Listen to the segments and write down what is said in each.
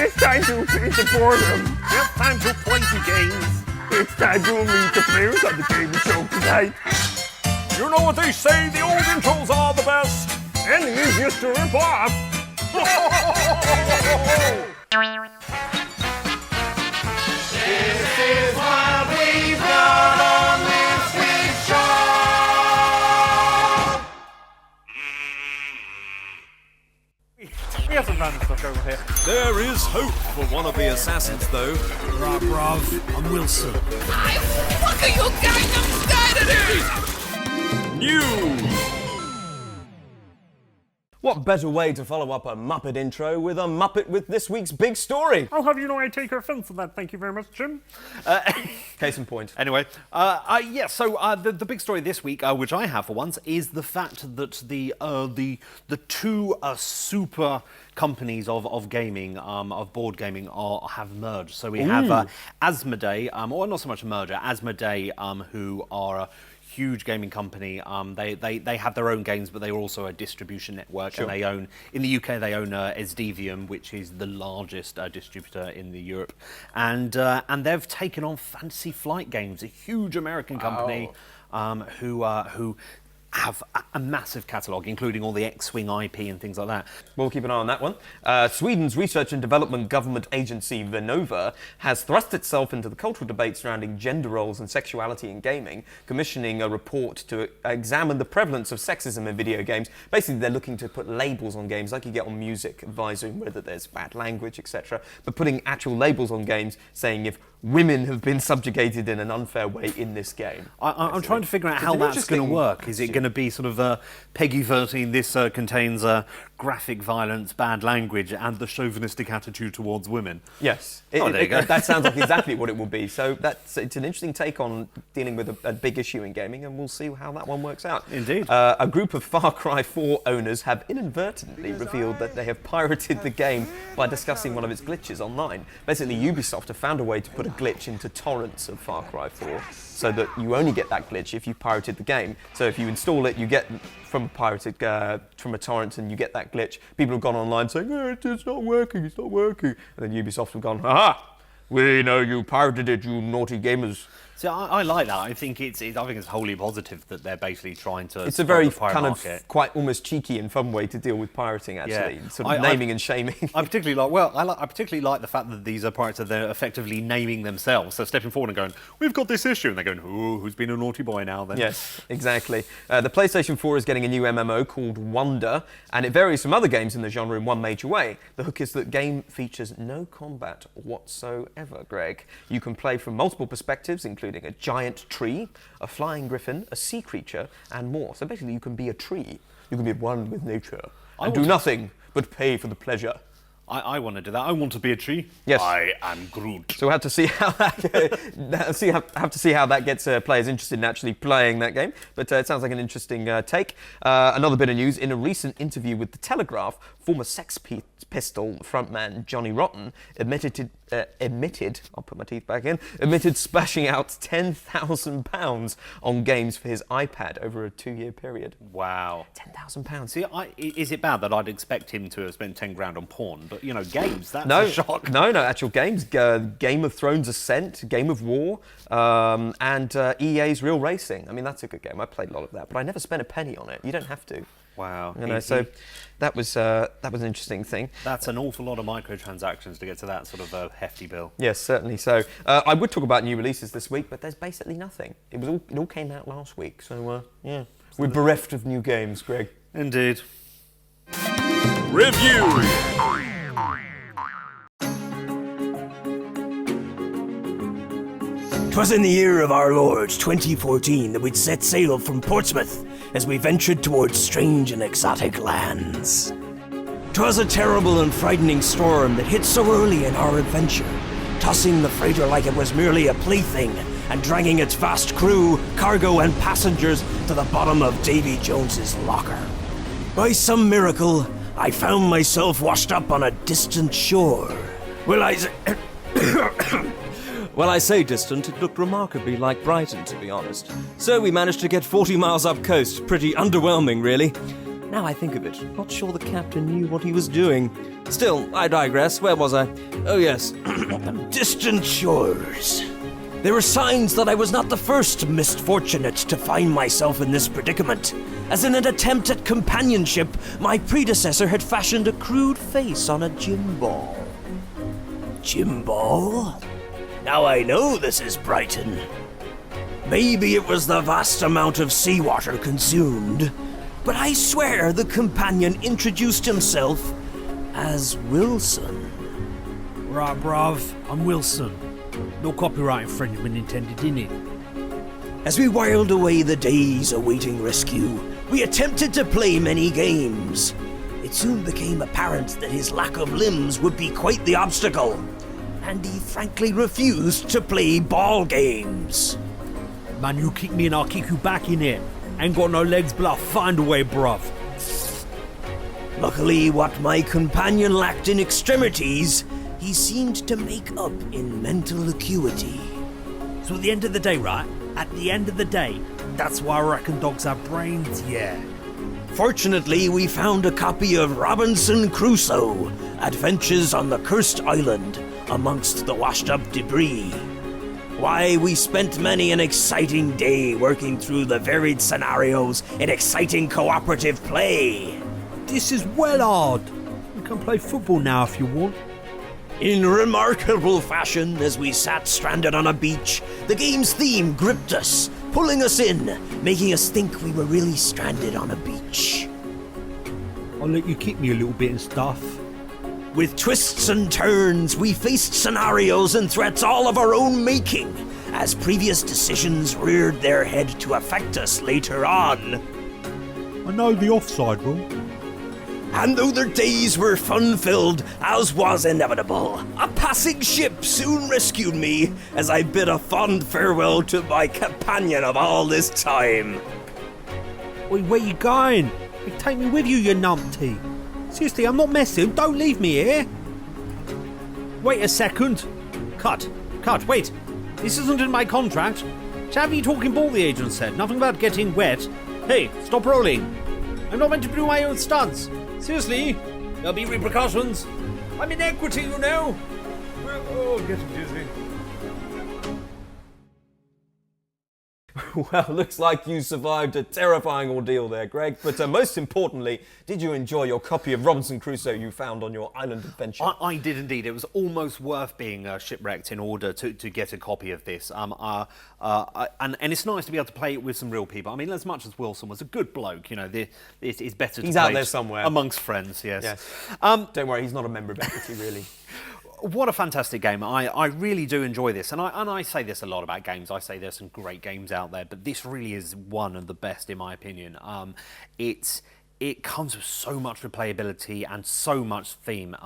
It's time to finish the boredom. It's time to play the games. It's time to meet the players of the game show tonight. You know what they say, the old intros are the best. And the easiest to rip off. This is what we've got on this week's show. We have some random stuff over here. There is hope for one of the assassins, though. Brav, I'm Wilson. What are you Gangnam Style News! What better way to follow up a Muppet intro with a Muppet with this week's big story? I'll have you know I take offence at that. Thank you very much, Jim. Case in point. Anyway, the big story this week, which I have for once, is the fact that the two super companies of gaming, of board gaming, have merged. So we have Asmodee, or not so much a merger, Asmodee, who are a huge gaming company. They have their own games, but they are also a distribution network, Sure. and they own, in the UK, they own Esdevium, which is the largest distributor in the Europe, and they've taken on Fantasy Flight Games, a huge American company, who have a massive catalogue, including all the X-Wing IP and things like that. We'll keep an eye on that one. Sweden's research and development government agency, Vinnova, has thrust itself into the cultural debate surrounding gender roles and sexuality in gaming, commissioning a report to examine the prevalence of sexism in video games. Basically, they're looking to put labels on games, like you get on music, advising whether there's bad language, etc., but putting actual labels on games saying if women have been subjugated in an unfair way in this game. I'm trying to figure out how that's going to work. Is it going to be sort of Peggy 13, this contains graphic violence, bad language, and the chauvinistic attitude towards women? Yes. There you go. That sounds like exactly what it will be. So it's an interesting take on dealing with a big issue in gaming, and we'll see how that one works out. Indeed. A group of Far Cry 4 owners have inadvertently revealed that they have pirated the game by discussing one of its glitches online. Basically, Ubisoft have found a way to put a glitch into torrents of Far Cry 4, so that you only get that glitch if you pirated the game. So if you install it, you get from a pirated from a torrent, and you get that glitch. People have gone online saying, it's not working, it's not working. And then Ubisoft have gone, aha! We know you pirated it, you naughty gamers. So I like that. I think it's wholly positive that they're basically trying to. It's a very kind market. of quite almost cheeky and fun way to deal with pirating, actually. Yeah. Sort of naming and shaming. I particularly like the fact that these are pirates are they're effectively naming themselves. So stepping forward and going, we've got this issue, and they're going, ooh, who's been a naughty boy now then? Yes, exactly. The PlayStation 4 is getting a new MMO called Wonder, and it varies from other games in the genre in one major way. The hook is that the game features no combat whatsoever, Greg. You can play from multiple perspectives, including a giant tree, a flying griffin, a sea creature, and more. So basically you can be a tree. You can be one with nature and do nothing but pay for the pleasure. I want to do that. I want to be a tree. Yes. I am Groot. So we'll have to see how that gets players interested in actually playing that game. But it sounds like an interesting take. Another bit of news: in a recent interview with The Telegraph, former Sex Pistol frontman Johnny Rotten admitted splashing out £10,000 on games for his iPad over a 2-year period. Wow. £10,000. See, is it bad that I'd expect him to have spent 10 grand on porn? But, games, that's a shock. No, actual games. Game of Thrones Ascent, Game of War, and EA's Real Racing. I mean, that's a good game. I played a lot of that, but I never spent a penny on it. You don't have to. Wow. So that was an interesting thing. That's an awful lot of microtransactions to get to that sort of hefty bill. Yes, certainly. So I would talk about new releases this week, but there's basically nothing. It all came out last week. So we're bereft of new games, Greg. Indeed. Review! 'Twas in the year of our Lord 2014 that we'd set sail from Portsmouth as we ventured towards strange and exotic lands. 'Twas a terrible and frightening storm that hit so early in our adventure, tossing the freighter like it was merely a plaything and dragging its vast crew, cargo and passengers to the bottom of Davy Jones's locker. By some miracle, I found myself washed up on a distant shore. Well, I say distant, it looked remarkably like Brighton, to be honest. So we managed to get 40 miles up coast. Pretty underwhelming, really. Now I think of it, not sure the captain knew what he was doing. Still, I digress. Where was I? Oh yes, Distant shores. There were signs that I was not the first misfortunate to find myself in this predicament, as in an attempt at companionship, my predecessor had fashioned a crude face on a gym ball. Gym ball? Now I know this is Brighton. Maybe it was the vast amount of seawater consumed, but I swear the companion introduced himself as Wilson. Right, bruv, I'm Wilson. No copyright infringement intended in it. As we whiled away the days awaiting rescue, we attempted to play many games. It soon became apparent that his lack of limbs would be quite the obstacle, and he frankly refused to play ball games. Man, you kick me and I'll kick you back in it. Ain't got no legs, but I'll find a way, bruv. Luckily, what my companion lacked in extremities, he seemed to make up in mental acuity. So at the end of the day, right? At the end of the day, that's why I reckon dogs have brains, yeah. Fortunately, we found a copy of Robinson Crusoe, Adventures on the Cursed Island, amongst the washed-up debris. Why, we spent many an exciting day working through the varied scenarios in exciting cooperative play. This is well hard. We can play football now if you want. In remarkable fashion, as we sat stranded on a beach, the game's theme gripped us, pulling us in, making us think we were really stranded on a beach. I'll let you kick me a little bit and stuff. With twists and turns, we faced scenarios and threats all of our own making, as previous decisions reared their head to affect us later on. I know the offside rule. And though their days were fun-filled, as was inevitable, a passing ship soon rescued me as I bid a fond farewell to my companion of all this time. Oi, where you going? Hey, take me with you, you numpty. Seriously, I'm not messing. Don't leave me here. Wait a second. Cut, wait. This isn't in my contract. Savvy talking ball, the agent said. Nothing about getting wet. Hey, stop rolling. I'm not meant to do my own stunts. Seriously, there'll be repercussions. I'm in equity, you know. Oh, getting dizzy. Well, looks like you survived a terrifying ordeal there, Greg. But most importantly, did you enjoy your copy of Robinson Crusoe you found on your island adventure? I did indeed. It was almost worth being shipwrecked in order to get a copy of this. And it's nice to be able to play it with some real people. I mean, as much as Wilson was a good bloke, you know, it's better to He's play out there somewhere. amongst friends, yes. Don't worry, he's not a member of Equity, really. What a fantastic game. I really do enjoy this. And I say this a lot about games. I say there's some great games out there, but this really is one of the best in my opinion. It comes with so much replayability and so much theme.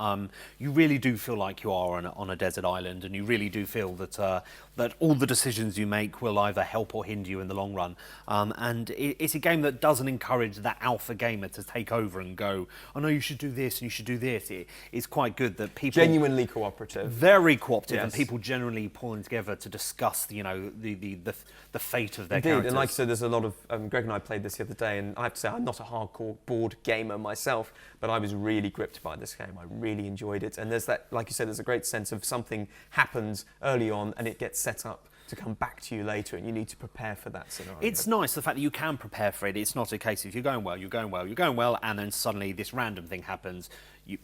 You really do feel like you are on a desert island, and you really do feel that that all the decisions you make will either help or hinder you in the long run. And it's a game that doesn't encourage that alpha gamer to take over and go, oh no, you should do this and you should do this. It's quite good that people... Genuinely cooperative. Very cooperative, yes. And people generally pulling together to discuss, you know, the fate of their Indeed, characters. and like I said, there's a lot of... Greg and I played this the other day, and I have to say, I'm not a hardcore board gamer myself, but I was really gripped by this game. I really enjoyed it. And there's that, like you said, there's a great sense of something happens early on and it gets set up to come back to you later, and you need to prepare for that scenario. It's nice, the fact that you can prepare for it. It's not a case of you're going well, and then suddenly this random thing happens,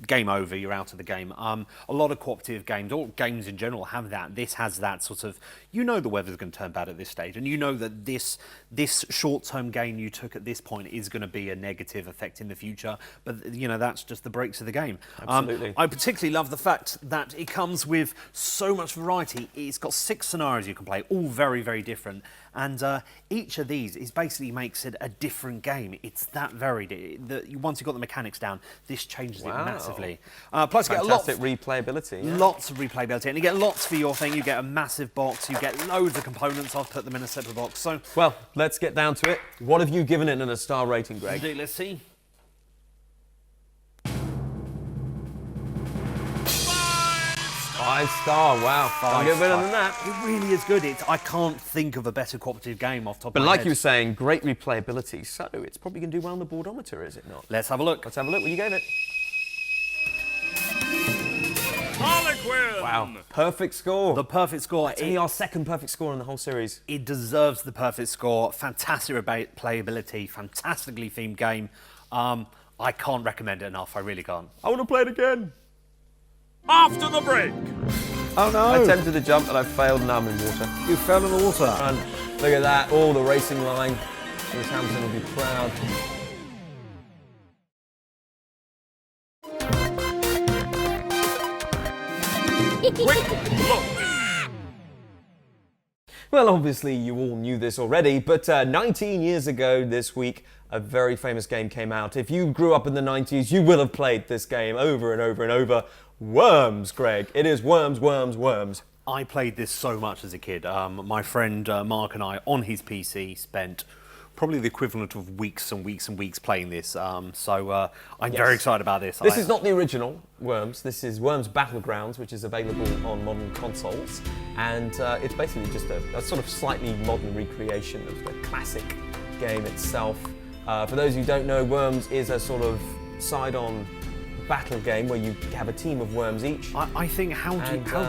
game over, you're out of the game. A lot of cooperative games, or games in general, have that. This has that sort of, you know the weather's going to turn bad at this stage, and you know that this short-term gain you took at this point is going to be a negative effect in the future, but you know, that's just the breaks of the game. Absolutely. I particularly love the fact that it comes with so much variety. It's got 6 scenarios you can play, all very, very different. And each of these basically makes it a different game. It's that varied. Once you've got the mechanics down, this changes it massively. Plus, you get fantastic replayability. Yeah. Lots of replayability, and you get lots for your thing. You get a massive box. You get loads of components. I've put them in a separate box. So, well, let's get down to it. What have you given it in a star rating, Greg? Let's see. 5 5-star, wow. Can't get better than that. It really is good. I can't think of a better cooperative game off the top But of my like head. you were saying, great replayability, so it's probably going to do well on the boardometer, is it not? Let's have a look. Let's have a look what you gave it. Harlequin! Wow, perfect score. The perfect score. It's only our second perfect score in the whole series. It deserves the perfect score. Fantastic playability, fantastically themed game. I can't recommend it enough. I really can't. I want to play it again. After the break. Oh no! I attempted to jump and I failed, now I'm in water. You fell in the water. And look at that, all the racing line. Lewis Hamilton will be proud. Quick look. Well, obviously you all knew this already, but 19 years ago this week, a very famous game came out. If you grew up in the 90s, you will have played this game over and over and over. Worms, Greg. It is Worms, Worms, Worms. I played this so much as a kid. My friend Mark and I, on his PC, spent probably the equivalent of weeks and weeks and weeks playing this. So I'm very excited about this. This is not the original Worms. This is Worms Battlegrounds, which is available on modern consoles. And it's basically just a sort of slightly modern recreation of the classic game itself. For those who don't know, Worms is a sort of side-on battle game where you have a team of worms each. I think, how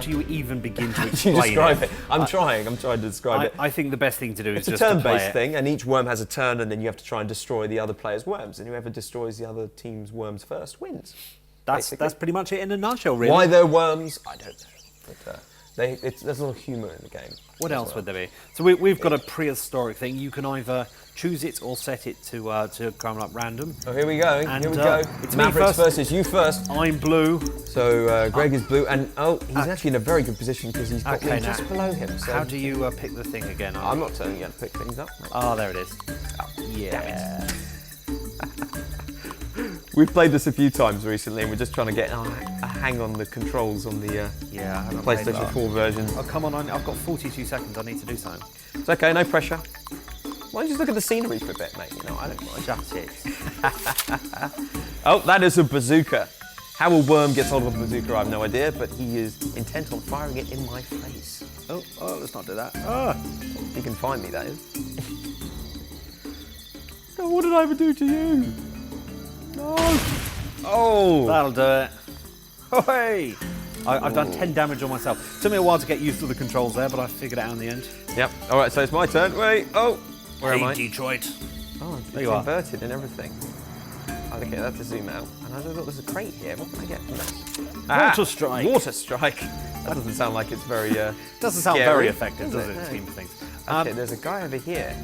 do you even begin to How do explain you describe it? it? I'm trying to describe it. I think the best thing to do is It's a just to play turn-based it. thing, and each worm has a turn, and then you have to try and destroy the other player's worms, and whoever destroys the other team's worms first wins. That's pretty much it in a nutshell, really. Why they're worms, I don't know. But, there's a lot of humour in the game. What else would there be? So we've got a prehistoric thing. You can either choose it or set it to come up random. Oh, here we go. And, Here we go. it's me Mavericks first. versus you first. I'm blue. So Greg is blue, and he's actually in a very good position because he's got me just below him. So How do you pick the thing again? I'm not telling you how to pick things up. Mate. Oh, there it is. Yeah. We've played this a few times recently, and we're just trying to get a hang on the controls on the Yeah, I haven't played PlayStation that. 4 version. Oh, come on, I've got 42 seconds. I need to do something. It's okay, no pressure. Why don't you just look at the scenery for a bit, mate? You know, I don't mind. Shut it. Oh, that is a bazooka. How a worm gets hold of a bazooka, I have no idea, but he is intent on firing it in my face. Oh, let's not do that. He can find me, that is. Oh, what did I ever do to you? No. Oh. That'll do it. Oh, hey. I've done 10 damage on myself. Took me a while to get used to the controls there, but I figured it out in the end. Yep. All right, so it's my turn. Wait. Oh. Where am I? Detroit. Oh, it's There you are. inverted and everything. Oh, okay, that's to zoom out. And I thought there's a crate here. What can I get from this? Water strike. Water strike. That doesn't sound like it's very. Doesn't sound scary, very effective, does does it? it? Scheme of things. Okay, there's a guy over here.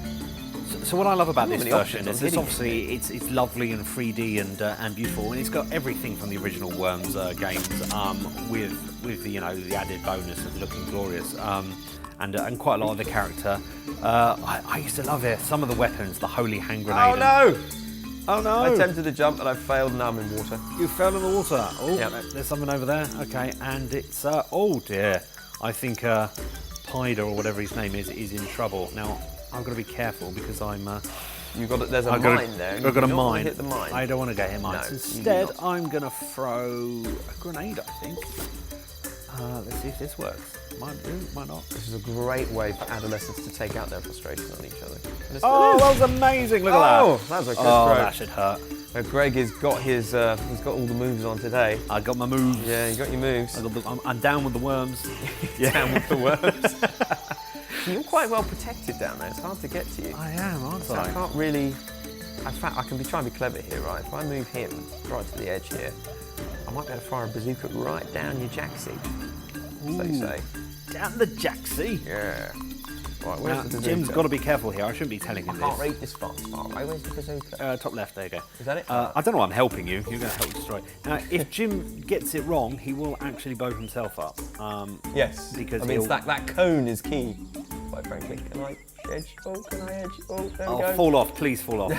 So what I love about this many version options is on it's hitting obviously it's lovely and 3D and beautiful, and it's got everything from the original Worms games with the the added bonus of looking glorious and quite a lot of the character. I used to love it. Some of the weapons, the holy hand grenade. Oh no! Oh no! I attempted to jump and I failed, and now I'm in water. You fell in the water. Oh, Yep. there's something over there. Okay, and it's oh dear. I think Pyder or whatever his name is in trouble now. I've got to be careful because I'm. There's a mine there. I've got a You don't wanna mine. hit the mine. I don't want to get hit mines. No, you do Instead, not. I'm going to throw a grenade, I think. Let's see if this works. Might do, might not. This is a great way for adolescents to take out their frustration on each other. And it's- Oh, that was amazing! Look at that. Oh, that was a good Oh, throw. that should hurt. Greg has got his. He's got all the moves on today. I got my moves. Yeah, you got your moves. I'm down with the worms. Down with the worms. You're quite well protected down there. It's hard to get to you. I am, aren't So I can't really. In fact, I can be trying to be clever here, right? If I move him right to the edge here, I might be able to fire a bazooka right down your jacksie. So you say. Down the jacksie. Yeah. Right, Now, where's the bazooka? Jim's got to be careful here. I shouldn't be telling him I can't this. read this far. Right, where's the bazooka? Top left, there you go. Is that it? I don't know why I'm helping you. You're going to help destroy. Now, if Jim gets it wrong, he will actually blow himself up. Yes. Because I mean, he'll- that cone is key, quite frankly. Can I edge? Oh, can I edge? Oh, there we go. Fall off, please fall off.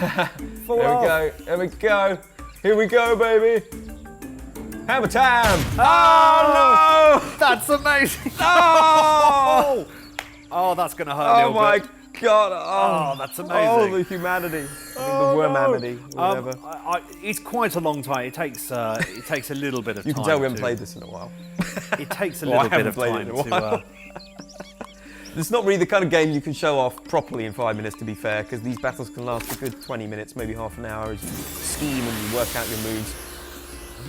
Fall There off. we go. There we go. Here we go, baby. Hammer time. Oh, no! That's amazing. Oh! Oh, that's going to hurt a Oh little my bit. God! Oh, that's Oh, amazing. the humanity. The wormamity, whatever. It's quite a long time. It takes a little bit of time. You can tell we haven't played this in a while. It takes a Well, I little bit haven't of played time it in a while. to. It's not really the kind of game you can show off properly in 5 minutes, to be fair, because these battles can last a good 20 minutes, maybe half an hour, as you scheme and you work out your moves.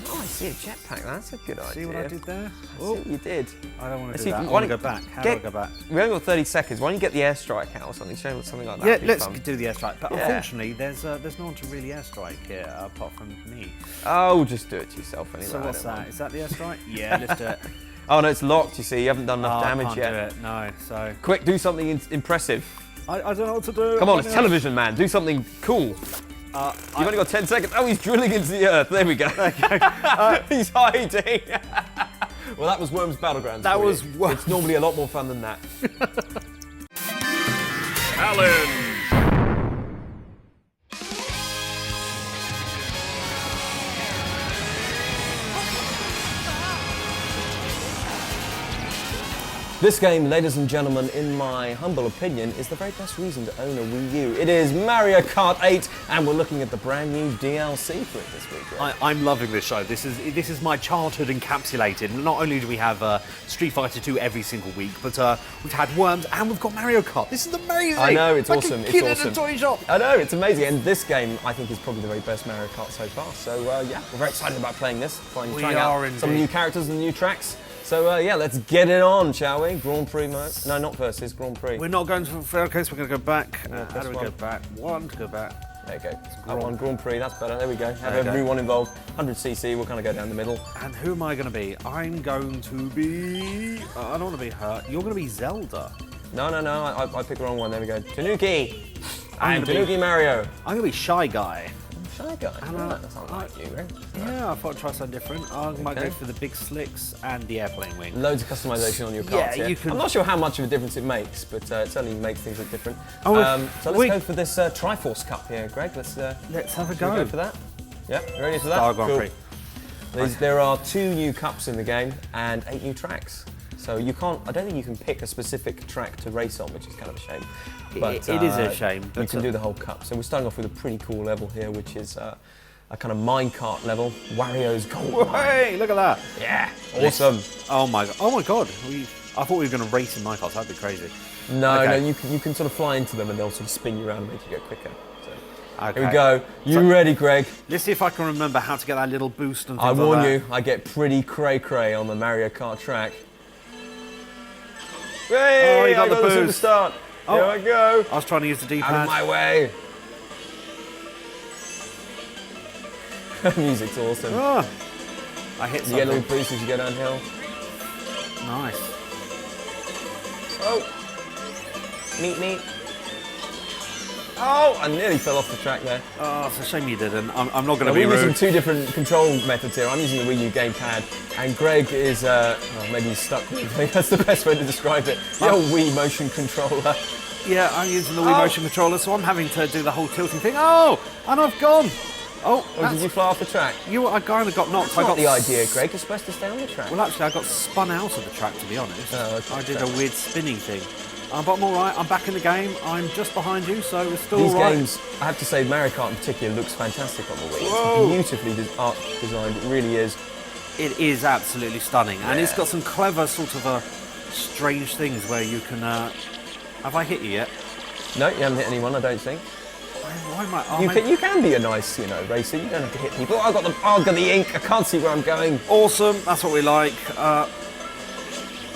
Oh, I see a jetpack. That's a good idea. See what I did there? I see what you did. I don't want to Let's do see, that. I why want to don't- go back. How do I go back? We only got 30 seconds. Why don't you get the airstrike out or something? Show something like that. Yeah, It'd be let's fun. do the airstrike. But Yeah. unfortunately, there's no one to really airstrike here apart from me. Oh, just do it to yourself anyway. So I what's don't that? mind. Is that the airstrike? Yeah, let's do it. Oh no, it's locked. You see, you haven't done enough Oh, damage I can't yet. do it. No, so Quick, do something impressive. I don't know what to do. Come on, it's television, man. Do something cool. You've only got 10 seconds. Oh, he's drilling into the earth. There we go. He's hiding. Well, that was Worms Battlegrounds. That for was you. Worms. It's normally a lot more fun than that. Challenge. This game, ladies and gentlemen, in my humble opinion, is the very best reason to own a Wii U. It is Mario Kart 8, and we're looking at the brand new DLC for it this week. Right? I'm loving this show. This is my childhood encapsulated. Not only do we have Street Fighter 2 every single week, but we've had Worms and we've got Mario Kart. This is amazing. I know, it's like awesome. A It's kid awesome. in a toy shop. I know, it's amazing. And this game, I think, is probably the very best Mario Kart so far. So, yeah, we're very excited about playing this, trying out are some of the indeed. new characters and the new tracks. So, yeah, let's get it on, shall we? Grand Prix mode. No, not versus, Grand Prix. We're not going to fair case. We're going to go back. How press do we one. go back? One to go back. There you go. That one, Grand Prix, that's better. There we go. Have There you go. everyone involved. 100cc, we'll kind of go down the middle. And who am I going to be? I'm going to be. I don't want to be hurt. You're going to be Zelda. No, I picked the wrong one. There we go. Tanuki. I'm I'm gonna be- Tanuki Mario. I'm going to be Shy Guy. Shy guy. That sounds like you, right? Yeah, I thought I'd try something different. I might Okay. go for the big slicks and the airplane wing. Loads of customization on your Yeah, carts here. you can- I'm not sure how much of a difference it makes, but it certainly makes things look different. Oh, So let's we- go for this Triforce Cup here, Greg. Let's have a shall we go. go for that. Yep, you ready for that? Star Grand Cool. Prix. There are 2 new cups in the game and 8 new tracks. So you can't. I don't think you can pick a specific track to race on, which is kind of a shame. But It is a shame, You but, can do the whole cup. So we're starting off with a pretty cool level here, which is a kind of minecart level. Wario's Gold Mine. Hey, look at that. Yeah, awesome. Oh my god. I thought we were going to race in my cars. That'd be crazy. No, Okay. no, you can sort of fly into them and they'll sort of spin you around and make you go quicker. So, Okay. here we go. You ready, Greg? Let's see if I can remember how to get that little boost and things I like warn that. you, I get pretty cray-cray on the Mario Kart track. Hey, Oh, you got I the got the boost. superstart. Oh. Here I go. I was trying to use the Out of D-pad. my way. Music's awesome. Ah, I hit You get a something. little boost as you go downhill. Nice. Oh. Meet. Oh, I nearly fell off the track there. Oh, it's a shame you didn't. I'm not going to Now, be we're using rude. 2 different control methods here. I'm using the Wii U gamepad, and Greg is, well, maybe he's stuck with me. I think that's the best way to describe it. The old Wii motion controller. Yeah, I'm using the Wii motion controller, so I'm having to do the whole tilting thing. Oh, and I've gone. Oh, Or did you fly off the track? I kind of got knocked. That's I not got the idea, Greg. You're supposed to stay on the track. Well, actually, I got spun out of the track, to be honest. Oh, okay. I did a weird spinny thing. But I'm all right. I'm back in the game. I'm just behind you, so it's still These all right. games, I have to say, Mario Kart in particular looks fantastic on the Wii. Whoa. It's beautifully art designed. It really is. It is absolutely stunning, and it's Yeah. got some clever sort of strange things where you can. Have I hit you yet? No, you haven't hit anyone, I don't think. Why am I? You can be a nice, racer. You don't have to hit people. I've got the ink. I can't see where I'm going. Awesome. That's what we like.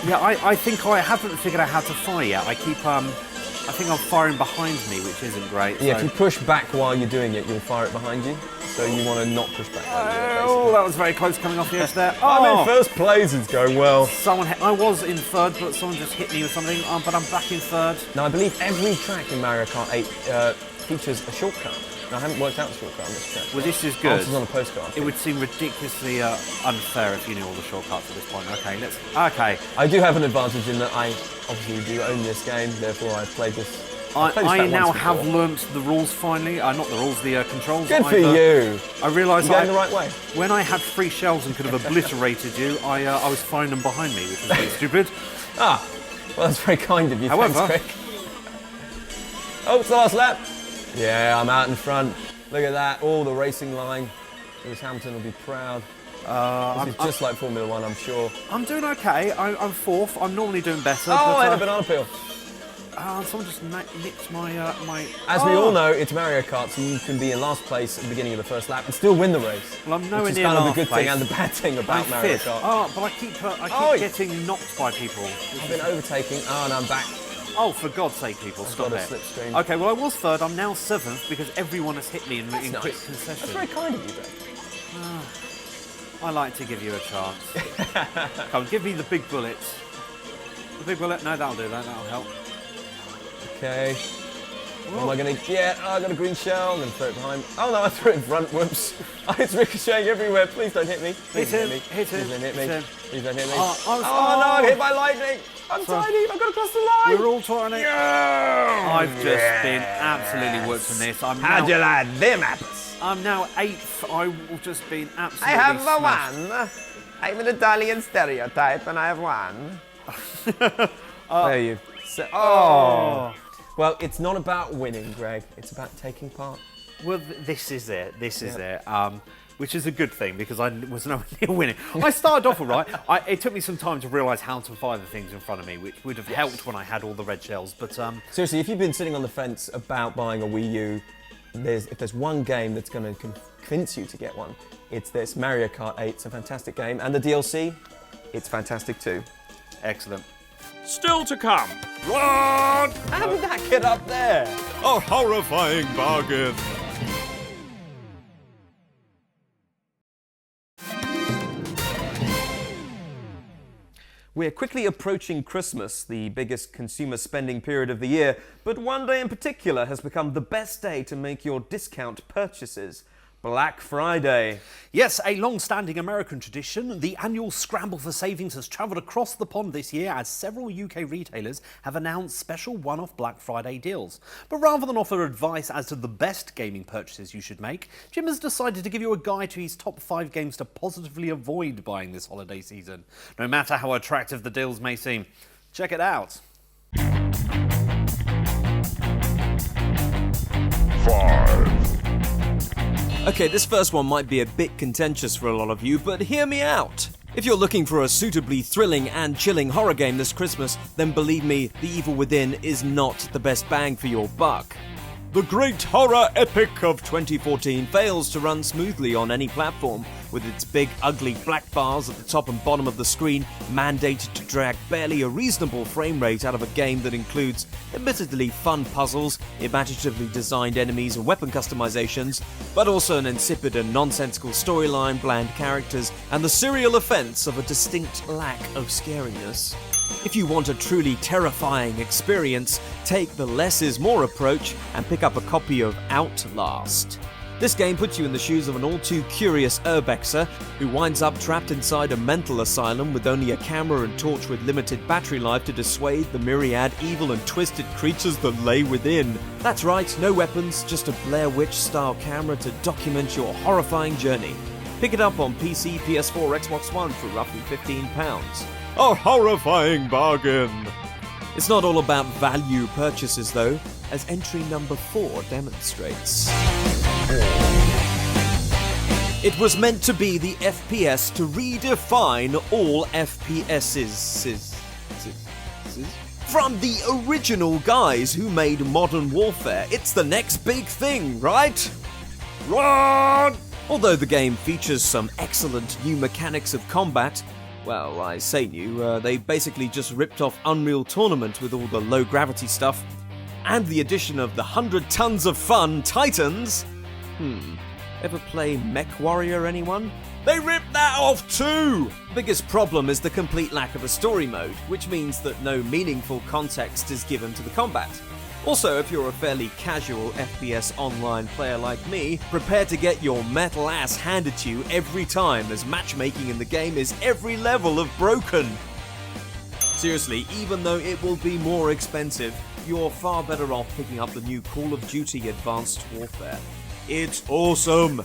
Yeah, I think I haven't figured out how to fire yet. I keep. I think I'm firing behind me, which isn't great. Yeah, so- if you push back while you're doing it, you'll fire it behind you. So you want to not push back while you do it, Oh, that was very close coming off the edge there. I'm Oh, in first place. It's going well. I was in third, but someone just hit me with something. But I'm back in third. Now, I believe every track in Mario Kart 8 features a shortcut. Now, I haven't worked out the shortcut on this track. Well, this is good. Answers on a postcard. It would seem ridiculously unfair if you knew all the shortcuts at this point. Okay, Okay. I do have an advantage in that I obviously do own this game, therefore I've played this. I've played this I track now once have before. learnt the rules finally. Not the rules, the controls. Good for you. I realised You're going the right way. when I had 3 shells and could have obliterated you, I was firing them behind me, which was a bit stupid. Ah, well, that's very kind of you. However- Thanks, Greg. Oh, it's the last lap. Yeah, I'm out in front. Look at that, all the racing line. Lewis Hamilton will be proud. This is just like Formula One, I'm sure. I'm doing okay. I'm fourth. I'm normally doing better. Oh, but, I had a banana peel. Someone just nicked my my. As we all know, it's Mario Kart, so you can be in last place at the beginning of the first lap and still win the race. Well, I'm nowhere which is near kind of last the good place. thing and the bad thing about I'm Mario fifth. Kart. Oh, but I keep getting knocked by people. I've been overtaking. Oh, and I'm back. Oh, for God's sake, people, stop got a it. slipstream. Okay, well, I was third. I'm now seventh because everyone has hit me in quick Nice. concession. That's very kind of you, Ben. I like to give you a chance. Come, give me the big bullets. The big bullet? No, that'll do that. That'll help. Okay. What am I going to get? Oh, I got a green shell. I'm going to throw it behind. Oh no, I threw it in front. Whoops. Oh, it's ricocheting everywhere. Please don't hit me. Please Hit don't him. hit me. Hit him. Please don't hit me. Hit him. Please don't hit me. Oh, no, I'm hit by lightning. I'm tiny. I've got to cross the line. We're all trying it. I've just been absolutely whooped in this. How'd you like them apples? I'm now eighth. I've just been absolutely I have smashed. one. I'm an Italian stereotype and I have one. There you so, oh. Well, it's not about winning, Greg. It's about taking part. Well, this is it. This is it. Which is a good thing because I was nowhere near winning. I started off all right. It took me some time to realise how to fire the things in front of me, which would have helped when I had all the red shells. But seriously, if you've been sitting on the fence about buying a Wii U, if there's one game that's going to convince you to get one, it's this. Mario Kart 8. It's a fantastic game, and the DLC, it's fantastic too. Excellent. Still to come. Run! How did that get up there? A horrifying bargain. We're quickly approaching Christmas, the biggest consumer spending period of the year, but one day in particular has become the best day to make your discount purchases. Black Friday. Yes, a long-standing American tradition, the annual scramble for savings has travelled across the pond this year as several UK retailers have announced special one-off Black Friday deals. But rather than offer advice as to the best gaming purchases you should make, Jim has decided to give you a guide to his top 5 games to positively avoid buying this holiday season, no matter how attractive the deals may seem. Check it out. 5. Okay, this first one might be a bit contentious for a lot of you, but hear me out. If you're looking for a suitably thrilling and chilling horror game this Christmas, then believe me, The Evil Within is not the best bang for your buck. The great horror epic of 2014 fails to run smoothly on any platform, with its big ugly black bars at the top and bottom of the screen mandated to drag barely a reasonable frame rate out of a game that includes admittedly fun puzzles, imaginatively designed enemies and weapon customizations, but also an insipid and nonsensical storyline, bland characters, and the serial offense of a distinct lack of scariness. If you want a truly terrifying experience, take the less is more approach and pick up a copy of Outlast. This game puts you in the shoes of an all-too-curious urbexer who winds up trapped inside a mental asylum with only a camera and torch with limited battery life to dissuade the myriad evil and twisted creatures that lay within. That's right, no weapons, just a Blair Witch-style camera to document your horrifying journey. Pick it up on PC, PS4, Xbox One for roughly £15. A horrifying bargain. It's not all about value purchases though, as entry number 4 demonstrates. It was meant to be the FPS to redefine all FPSs. From the original guys who made Modern Warfare, it's the next big thing, right? Run! Although the game features some excellent new mechanics of combat, well, I say new, they basically just ripped off Unreal Tournament with all the low-gravity stuff, and the addition of the 100 tons of fun Titans. Ever play Mech Warrior, anyone? They ripped that off too! The biggest problem is the complete lack of a story mode, which means that no meaningful context is given to the combat. Also, if you're a fairly casual FPS online player like me, prepare to get your metal ass handed to you every time, as matchmaking in the game is every level of broken. Seriously, even though it will be more expensive, you're far better off picking up the new Call of Duty Advanced Warfare. It's awesome!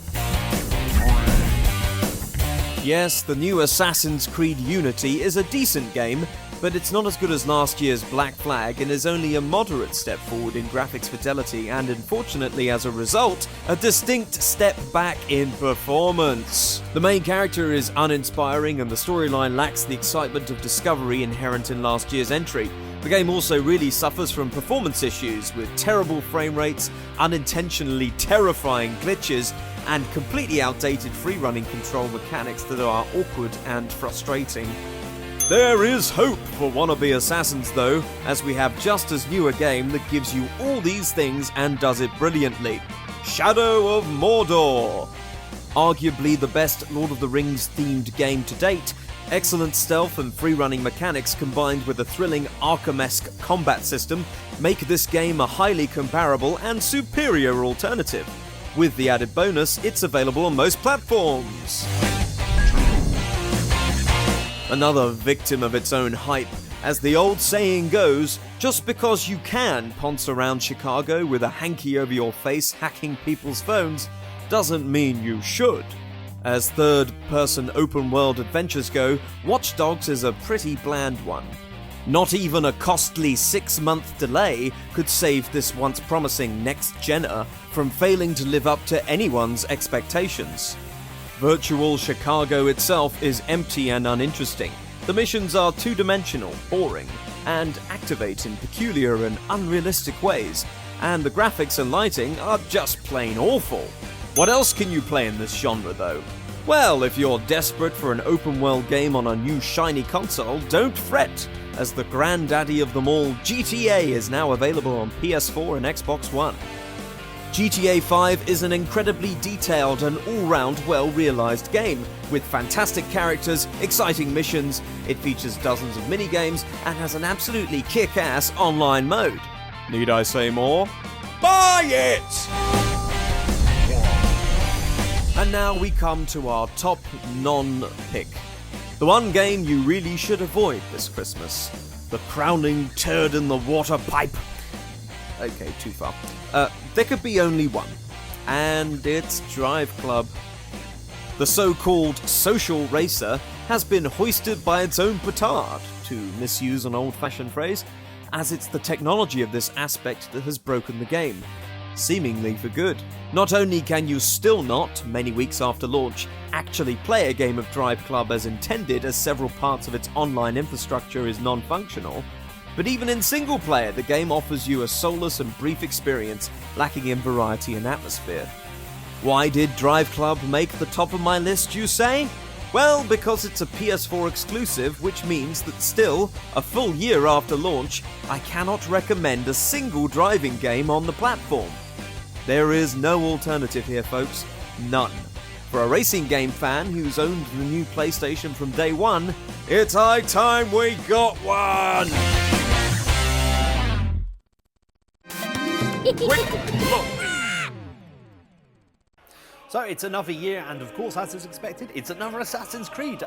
Yes, the new Assassin's Creed Unity is a decent game, but it's not as good as last year's Black Flag and is only a moderate step forward in graphics fidelity and, unfortunately as a result, a distinct step back in performance. The main character is uninspiring and the storyline lacks the excitement of discovery inherent in last year's entry. The game also really suffers from performance issues with terrible frame rates, unintentionally terrifying glitches, and completely outdated free-running control mechanics that are awkward and frustrating. There is hope for wannabe assassins though, as we have just as new a game that gives you all these things and does it brilliantly. Shadow of Mordor! Arguably the best Lord of the Rings themed game to date, excellent stealth and free-running mechanics combined with a thrilling Arkham-esque combat system make this game a highly comparable and superior alternative. With the added bonus, it's available on most platforms. Another victim of its own hype. As the old saying goes, just because you can ponce around Chicago with a hanky over your face hacking people's phones doesn't mean you should. As third-person open-world adventures go, Watch Dogs is a pretty bland one. Not even a costly 6-month delay could save this once promising next-genner from failing to live up to anyone's expectations. Virtual Chicago itself is empty and uninteresting. The missions are two-dimensional, boring, and activate in peculiar and unrealistic ways, and the graphics and lighting are just plain awful. What else can you play in this genre though? Well, if you're desperate for an open-world game on a new shiny console, don't fret, as the granddaddy of them all, GTA, is now available on PS4 and Xbox One. GTA 5 is an incredibly detailed and all-round well-realised game, with fantastic characters, exciting missions, it features dozens of minigames, and has an absolutely kick-ass online mode. Need I say more? Buy it! And now we come to our top non-pick. The one game you really should avoid this Christmas. The crowning turd in the water pipe. Okay, too far. There could be only one. And it's Drive Club. The so-called social racer has been hoisted by its own petard, to misuse an old-fashioned phrase, as it's the technology of this aspect that has broken the game. Seemingly for good. Not only can you still not, many weeks after launch, actually play a game of Drive Club as intended, as several parts of its online infrastructure is non-functional, but even in single player the game offers you a soulless and brief experience lacking in variety and atmosphere. Why did Drive Club make the top of my list, you say? Well, because it's a PS4 exclusive, which means that still, a full year after launch, I cannot recommend a single driving game on the platform. There is no alternative here, folks. None. For a racing game fan who's owned the new PlayStation from day one, it's high time we got one! So it's another year, and of course, as is expected, it's another Assassin's Creed.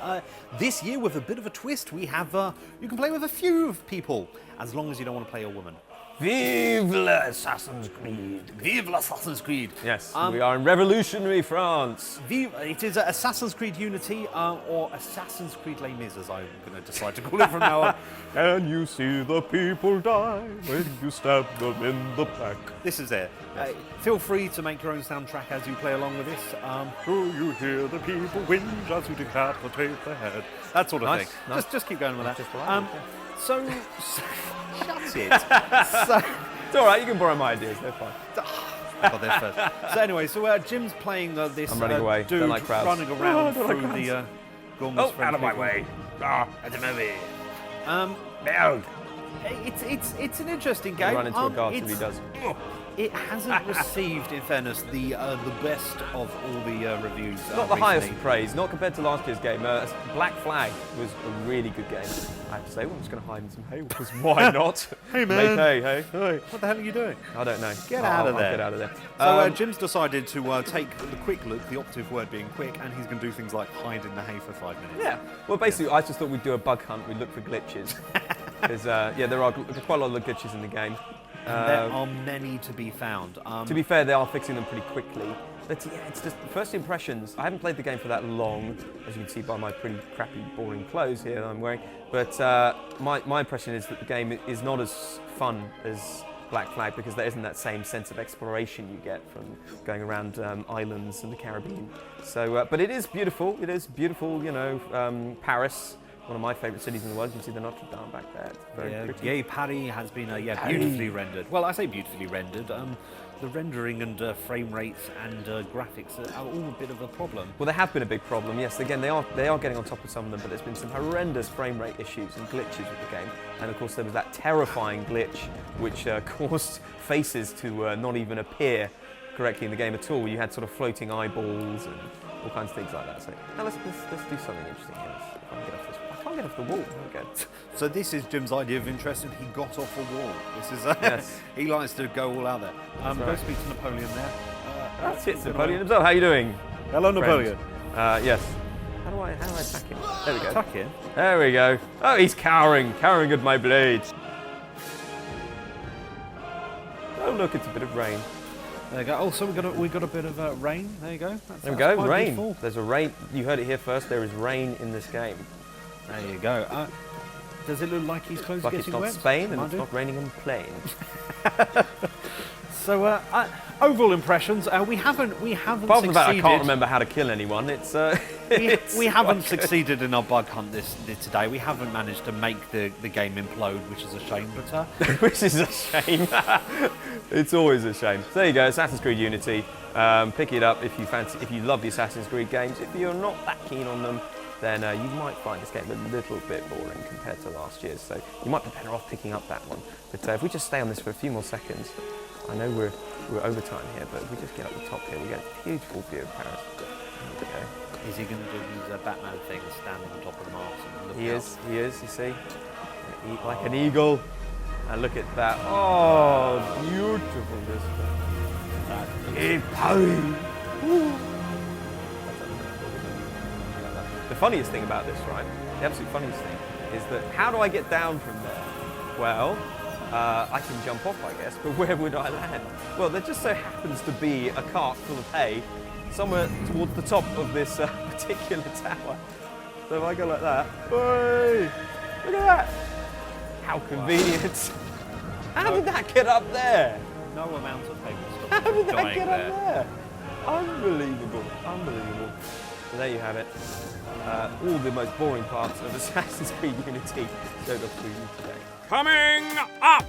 This year, with a bit of a twist, we have you can play with a few people, as long as you don't want to play a woman. Vive l'Assassin's Creed. Vive l'Assassin's Creed! Yes, we are in revolutionary France. It is Assassin's Creed Unity, or Assassin's Creed Les Mis, as I'm going to decide to call it from now on. Can you see the people die when you stab them in the back? This is it. Feel free to make your own soundtrack as you play along with this. Do you hear the people whinge as you decapitate their head? That sort of Nice, thing. nice. Just keep going with that. Just like So, shut it. It's alright, you can borrow my ideas, they're fine. I got there first. So anyway, Jim's playing this I'm running away. dude Don't like crowds. running around through the Gormless Out of my way. Ah, that's a movie. Build. It's an interesting game. Run into a guard if he does. It hasn't received, in fairness, the best of all the reviews. Not the highest recently. praise, not compared to last year's game. Black Flag was a really good game. I have to say, well, I'm just going to hide in some hay, because why not? Hey, man. Make hay, hey. What the hell are you doing? I don't know. Get out of there. I'll get out of there. So Jim's decided to take the quick look, the operative word being quick, and he's going to do things like hide in the hay for 5 minutes. Yeah. Well, basically, I just thought we'd do a bug hunt. We'd look for glitches. There's quite a lot of glitches in the game. And there are many to be found. To be fair, they are fixing them pretty quickly. It's just the first impressions. I haven't played the game for that long, as you can see by my pretty crappy, boring clothes here that I'm wearing. But my impression is that the game is not as fun as Black Flag because there isn't that same sense of exploration you get from going around islands in the Caribbean. So, but it is beautiful. It is beautiful, you know, Paris. One of my favourite cities in the world. You can see the Notre Dame back there. It's very pretty. Yay, Paris has been beautifully rendered. Well, I say beautifully rendered. The rendering and frame rates and graphics are all a bit of a problem. Well, they have been a big problem. Yes, again, they are getting on top of some of them, but there's been some horrendous frame rate issues and glitches with the game. And of course, there was that terrifying glitch which caused faces to not even appear correctly in the game at all. You had sort of floating eyeballs and all kinds of things like that. So now let's do something interesting here. I can't get off the wall. There we go. So this is Jim's idea of interest, and he got off a wall. This is yes. He likes to go all out there. Go speak to Napoleon there. That's it, Napoleon himself. How are you doing? Hello, Napoleon. Yes. How do I attack him? There we go. Attack him? There we go. Oh, he's cowering at my blade. Oh, look, it's a bit of rain. There you go. Oh, so we got a bit of rain. There you go. There we go. Rain. Beautiful. There's a rain. You heard it here first. There is rain in this game. There you go. Does it look like his clothes Like are it's getting not wet? Spain and it's not raining on planes. So overall impressions, we haven't Apart from succeeded. that, I can't remember how to kill anyone. It's we haven't succeeded in our bug hunt this today. We haven't managed to make the game implode, which is a shame. But which is a shame. It's always a shame. So there you go, Assassin's Creed Unity. Pick it up if you fancy. If you love the Assassin's Creed games. If you're not that keen on them, then you might find this game a little bit boring compared to last year's. So you might be better off picking up that one. But if we just stay on this for a few more seconds, I know we're over time here, but if we just get up the top here, we get a beautiful view of Paris. Okay. is he going to do his Batman thing, stand on the top of the mast and look out? He is, you see. Eat like an eagle. And look at that. Oh, beautiful this The funniest thing about this, right? The absolute funniest thing is that how do I get down from there? Well, I can jump off, I guess, but where would I land? Well, there just so happens to be a cart full of hay somewhere towards the top of this particular tower. So if I go like that, hey, look at that! How convenient! How did that get up there? No amount of paper How stop did that dying get there. up there? Unbelievable, unbelievable. So there you have it. All the most boring parts of Assassin's Creed Unity showed up for you today. Coming up!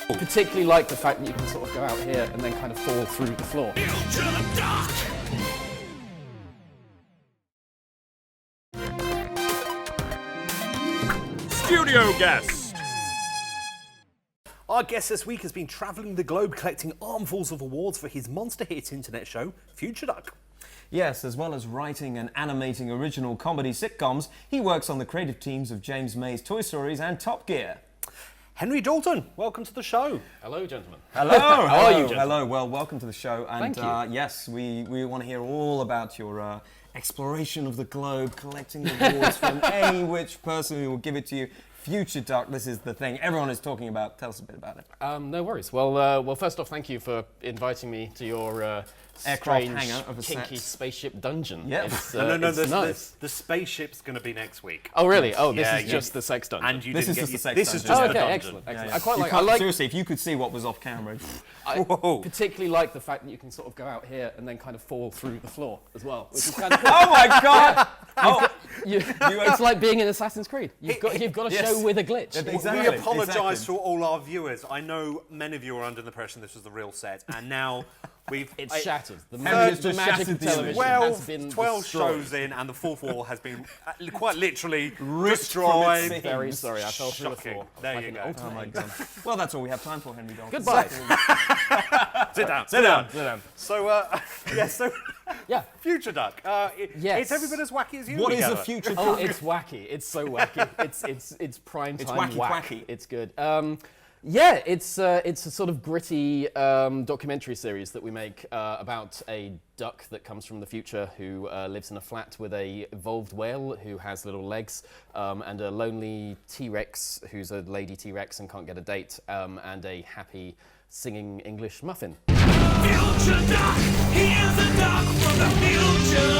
Particularly like the fact that you can sort of go out here and then kind of fall through the floor. Studio guest! Our guest this week has been travelling the globe collecting armfuls of awards for his monster hit internet show, Future Duck. Yes, as well as writing and animating original comedy sitcoms, he works on the creative teams of James May's Toy Stories and Top Gear. Henry Dalton, welcome to the show. Hello, gentlemen. Hello, How are you, gentlemen? Hello, well, welcome to the show. And Thank you. yes, we want to hear all about your exploration of the globe, collecting the awards from any which person who will give it to you. Future Duck, this is the thing everyone is talking about. Tell us a bit about it. No worries. Well, first off, thank you for inviting me to your Aircraft strange, hangar of a kinky set. spaceship dungeon. Yep. It's, No, it's nice. the spaceship's going to be next week. Oh, really? Oh, this Yeah, is yeah. just the sex dungeon. And you This didn't is get just the sex This is dungeon. just Oh, the okay, dungeon. excellent. Yeah, yeah. I quite You like. I can't- like. Seriously, if you could see what was off camera. I Whoa. particularly like the fact that you can sort of go out here and then kind of fall through the floor as well, which is kind of cool. Oh my God! Oh, It's like being in Assassin's Creed. You've got a Yes. show with a glitch. Exactly. We apologise exactly. to all our viewers. I know many of you are under the impression this was the real set, and now It's shattered. The Henry has the just magic shattered of the television image. has been 12 destroyed. shows in, and the fourth wall has been quite literally Ripped destroyed. from its Very sorry, I fell through the Shocking. floor. There Like you an go. ultimate Oh my egg. God. Well, that's all we have time for, Henry Dalton. Goodbye. Sit down. Sit down. Sit down. So, so Yeah. Future Duck. Yes. It's every bit as wacky as you. What is together. a future Oh, duck? it's wacky. It's so wacky. It's prime It's time wacky, whack. quacky. It's good. Yeah, it's a sort of gritty documentary series that we make about a duck that comes from the future who lives in a flat with a evolved whale who has little legs and a lonely T-Rex who's a lady T-Rex and can't get a date and a happy singing English muffin. Future Doc, he is a doc from the future.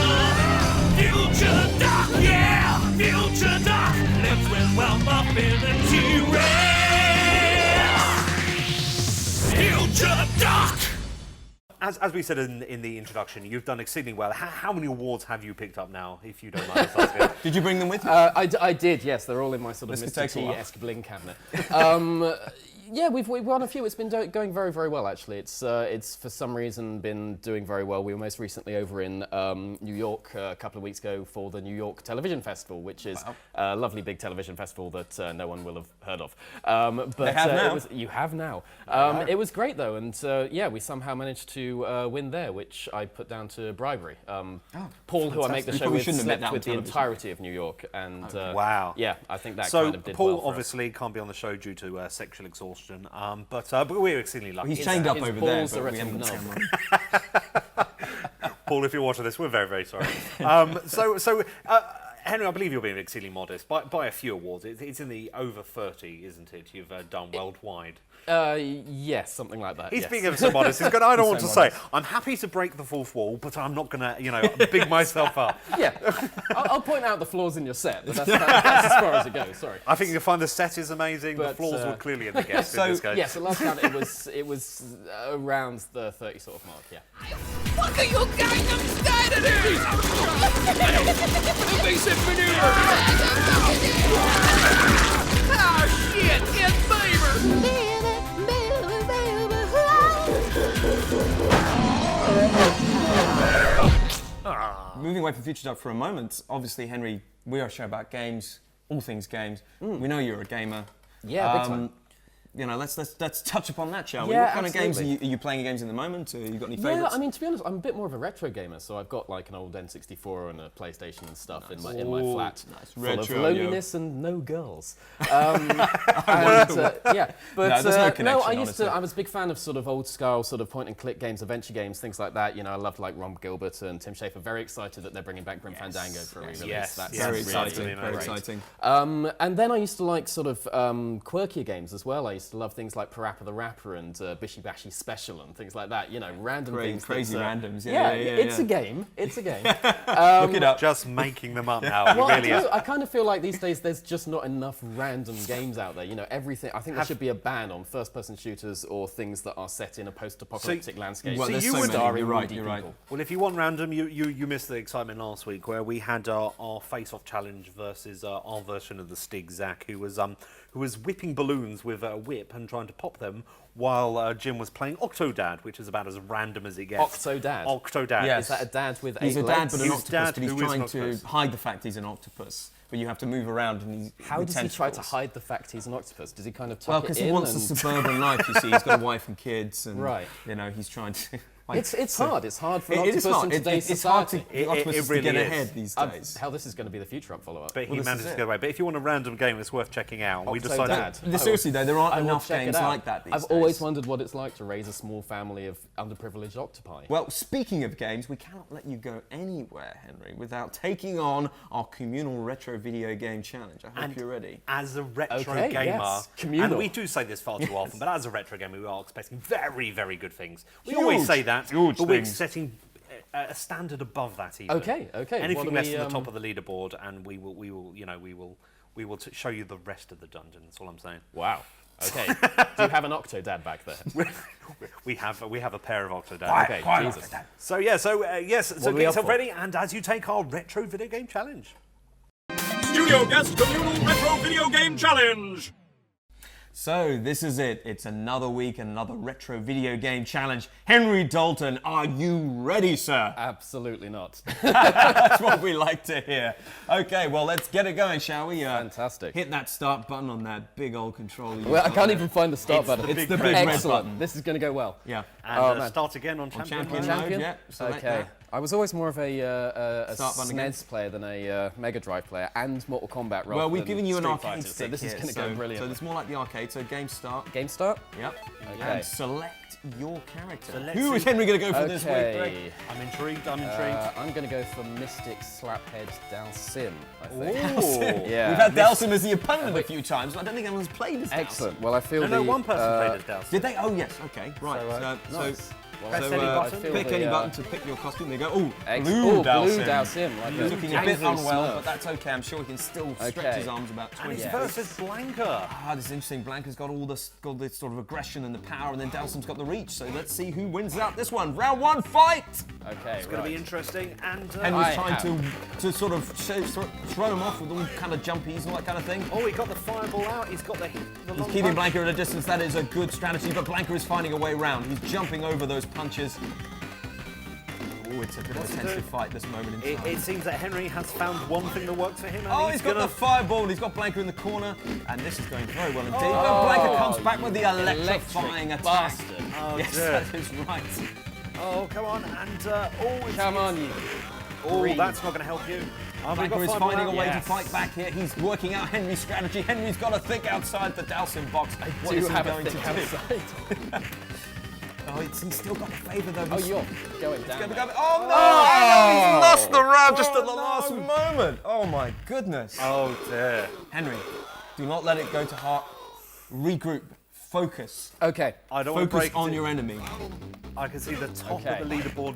Future Doc, yeah, Future Doc lives with well mobility rare. Future Doc. As we said in the introduction, you've done exceedingly well. How many awards have you picked up now, if you don't mind us asking? Did you bring them with you? I did, yes. They're all in my sort of This Mr. could take a while. T-esque bling cabinet. Yeah, we've won a few. It's been going very, very well, actually. It's for some reason been doing very well. We were most recently over in New York a couple of weeks ago for the New York Television Festival, which is a lovely big television festival that no one will have heard of. But they have now. You have now. It was great, though, and yeah, we somehow managed to win there, which I put down to bribery. Paul, who I make the show with, slept with the entirety of New York, and wow. Yeah, I think that so kind of did Paul well for us. obviously can't be on the show due to sexual exhaustion, but we're exceedingly lucky. He's chained up His over there, balls but are we at haven't a seen knob. him. Paul, if you're watching this, we're very, very sorry. Henry, I believe you're being exceedingly modest by a few awards. It's in the over 30, isn't it? You've done worldwide. Yes, something like that. He's yes. being ever so modest. He's going, I don't want to so say. modest. I'm happy to break the fourth wall, but I'm not going to, big myself up. Yeah, I'll point out the flaws in your set, but that's as far as it goes. Sorry. I think you'll find the set is amazing. The But, flaws were clearly in the guest in this case. Yes, the last time it was around the 30 sort of mark. Yeah. Fuck are you Gangnam Style? Evasive maneuver! Ah, shit! It's Beaver! Moving away from Future Duck for a moment, obviously, Henry, we are a show about games, all things games. We know you're a gamer. Yeah, big time. Let's touch upon that, shall we? Yeah, What kind of games absolutely. are you playing games in the moment? Or you got any Yeah, favourites? I mean, to be honest, I'm a bit more of a retro gamer, so I've got like an old N64 and a PlayStation and stuff in my flat, full Retro, of loneliness and no girls. Yeah, but there's no connection, I honestly. I was a big fan of sort of old style sort of point and click games, adventure games, things like that. I loved like Ron Gilbert and Tim Schafer. Very excited that they're bringing back Grim Fandango for a re-release. Yes, That's very really exciting, very great. exciting. And then I used to like sort of quirkier games as well. I used to love things like Parappa the Rapper and Bishy Bashy Special and things like that. Random things. Crazy randoms. It's a game. It's a game. Look it up. Just making them up now. Well, It really is. I kind of feel like these days there's just not enough random games out there. Everything. I think there should be a ban on first-person shooters or things that are set in a post-apocalyptic landscape. Well, there's so many. starring You're right, moody you're right. people. Well, if you want random, you missed the excitement last week where we had our face-off challenge versus our version of the Stig Zach, who was whipping balloons with a whip and trying to pop them, while Jim was playing Octodad, which is about as random as it gets. Octodad? Octodad. Yes. Is that a dad with He's 8 a dad, legs? but an He's octopus, dad but he's who is an trying to octopus. hide the fact he's an octopus. But you have to move around and he's How with does he try to tentacles. hide the fact he's an octopus? Does he kind of Well, tuck because it he in? wants a suburban life, you see. He's got a wife and kids, and Right. he's trying to. It's hard. It's hard for an It is octopus hard. in today's It's hard to society. octopuses really to get is. ahead these days. Hell, this is going to be the future up follow-up. But he Well, this managed is to it. get away. But if you want a random game, it's worth checking out. We Octodad. decided. Seriously though, there aren't I will enough check it games out. like that these I've days. always wondered what it's like to raise a small family of underprivileged octopi. Well, speaking of games, we cannot let you go anywhere, Henry, without taking on our communal retro video game challenge. I hope you're ready. As a retro Okay, gamer, yes. Communal. and we do say this far too often, but as a retro gamer, we are expecting very, very good things. We Huge, always say that, huge but we're things. setting a standard above that even. Okay. Anything What are less we, than the top of the leaderboard, and we will show you the rest of the dungeon. That's all I'm saying. Wow. Okay. Do you have an Octodad back there? We have a pair of Octodad. Okay, Jesus. So yes, so are get we up yourself for? ready, and as you take our retro video game challenge. Studio Guest Communal Retro Video Game Challenge. So, this is it. It's another week, another retro video game challenge. Henry Dalton, are you ready, sir? Absolutely not. That's what we like to hear. Okay, well, let's get it going, shall we? Fantastic. Hit that start button on that big old controller. Well, I can't even find the start button. It's the big red Excellent. button. This is going to go well. Yeah. And man. start again on champion. champion. mode. Champion? yeah, select Okay. that. I was always more of a Start button again. SNES player than a Mega Drive player and Mortal Kombat rather Well, we've than given you an Street arcade Fighter, stick so this is here, going to go brilliant. So it's more like the arcade. So game start. Game start? Yep. Okay. And select your character. So let's Who is see. Henry going to go for this week, Greg? Okay. I'm intrigued. I'm going to go for Mystic Slaphead Dalsim, I think. Ooh. Yeah. We've had Dalsim as the opponent a few times, but I don't think anyone's played as Dalsim. Excellent. Well, I feel No, the... one person played as Dalton. Did they? Oh, yes. Okay. Right. Nice. So Well, Press So, any button. pick any button to pick your costume. They go, oh, Blue blue Dalton. Dalton. Like He's looking a bit angry unwell, Smurf. but that's okay. I'm sure he can still stretch Okay. his arms about 20 And it's versus Blanca. This is interesting. Blanca's got all this sort of aggression and the power, and then Dalton's got the reach. So let's see who wins out this one. Round 1, fight! Okay, It's going to be interesting. And Henry's I trying to sort of throw him off with all kind of jumpies and all that kind of thing. he got the fireball out. He's got the He's long keeping punch. Blanca at a distance. That is a good strategy, but Blanca is finding a way around. He's jumping over those punches. Oh, it's a bit of a tensive fight this moment in time. It seems that Henry has found one thing that works for him. And Oh, he's got gonna... the fireball, and he's got Blanca in the corner, and this is going very well indeed. But Blanca comes back with the electrifying attack. Bastard. Oh, Yes, dear. that is right. Oh, come on. And, Come on, you. that's not going to help you. Blanca is finding a way to fight back here. He's working out Henry's strategy. Henry's got to think outside the Dalton box. What is he going to do? outside. Oh, he's still got the favour though. Oh, you're going down. Oh no! He's lost the round just at the last moment. Oh my goodness. Oh, dear. Henry, do not let it go to heart. Regroup. Focus. Okay. I don't want to Focus break on it. your enemy. I can see the top Okay. of the leaderboard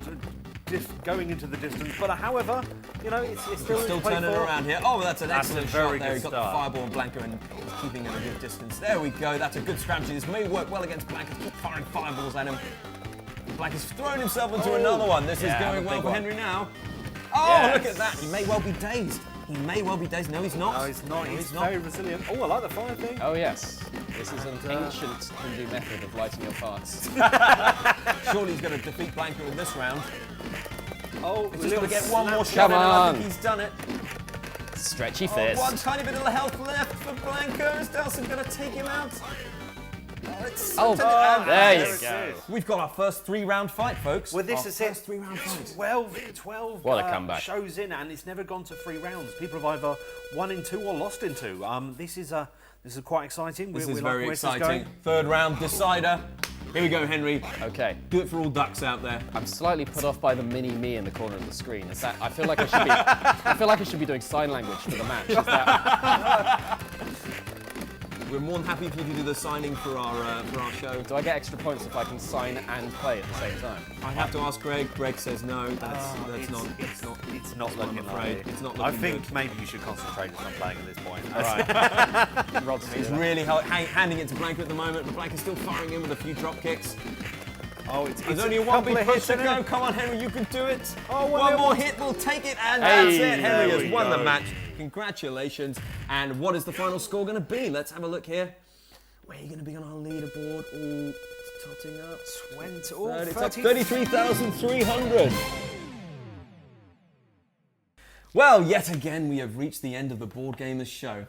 going into the distance. But however, it's Still turning around here. Oh, that's an That's excellent a very shot there. good He got the start. fireball on Blanca and he's keeping at a good distance. There we go. That's a good strategy. This may work well against Blanca. Keep firing fireballs at him. Blanca's thrown himself into another one. This is going well for Henry now. Oh, Yes. look at that. He may well be dazed. He may well be dazed. No, he's not. No, he's not. No, He's very resilient. Oh, I like the fire thing. Oh, yes. This is an ancient Hindu method of lighting your farts. Surely he's going to defeat Blanca in this round. Oh, He's just got to get one more shot Come in and I on. think he's done it. Stretchy Oh, fist. one tiny bit of health left for Blanca. Is Dalton going to take him out? Oh, it's Oh, and there yes. you go. We've got our first 3-round fight, folks. Well, this Our is it. first 3-round fight. 12 What a comeback. shows in, and it's never gone to 3 rounds. People have either won in 2 or lost in 2. This is quite exciting. This We is like very where this is exciting. going. 3rd round decider. Here we go, Henry. Okay. Do it for all ducks out there. I'm slightly put off by the mini me in the corner of the screen. Is that? I feel like I should be doing sign language for the match. Is that? We're more than happy if you can do the signing for our show. Do I get extra points if I can sign and play at the same time? I have to ask Greg. Greg says no. That's It's not I'm looking afraid. like It's not I looking think good. maybe you should concentrate on playing at this point. Rod's He's really handing it to Blanca at the moment, but Blanca's still firing in with a few drop kicks. Oh, it's There's only one big push to go. Come on, Henry, you can do it. One more hit will take it, and that's it. Henry has won the match. Congratulations. And what is the final score going to be? Let's have a look here. Where are you going to be on our leaderboard? Oh, it's totting up. 20. It's up 33,300. Well, yet again, we have reached the end of the Board Gamers show.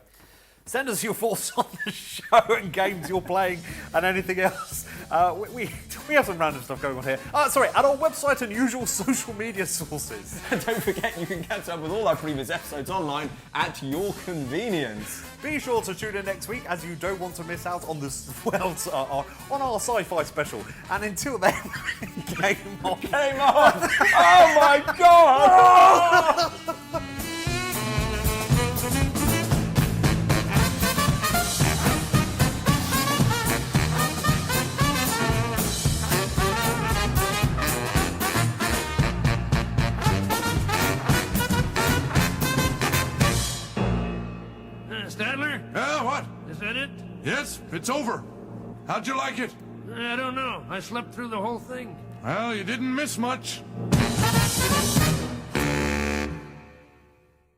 Send us your thoughts on the show and games you're playing and anything else. We have some random stuff going on here. Sorry, at our website and usual social media sources. And don't forget, you can catch up with all our previous episodes online at your convenience. Be sure to tune in next week as you don't want to miss out on this, on our sci-fi special. And until then, game on. Game on! Oh my god! Stadler? Yeah, what? Is that it? Yes, it's over. How'd you like it? I don't know. I slept through the whole thing. Well, you didn't miss much.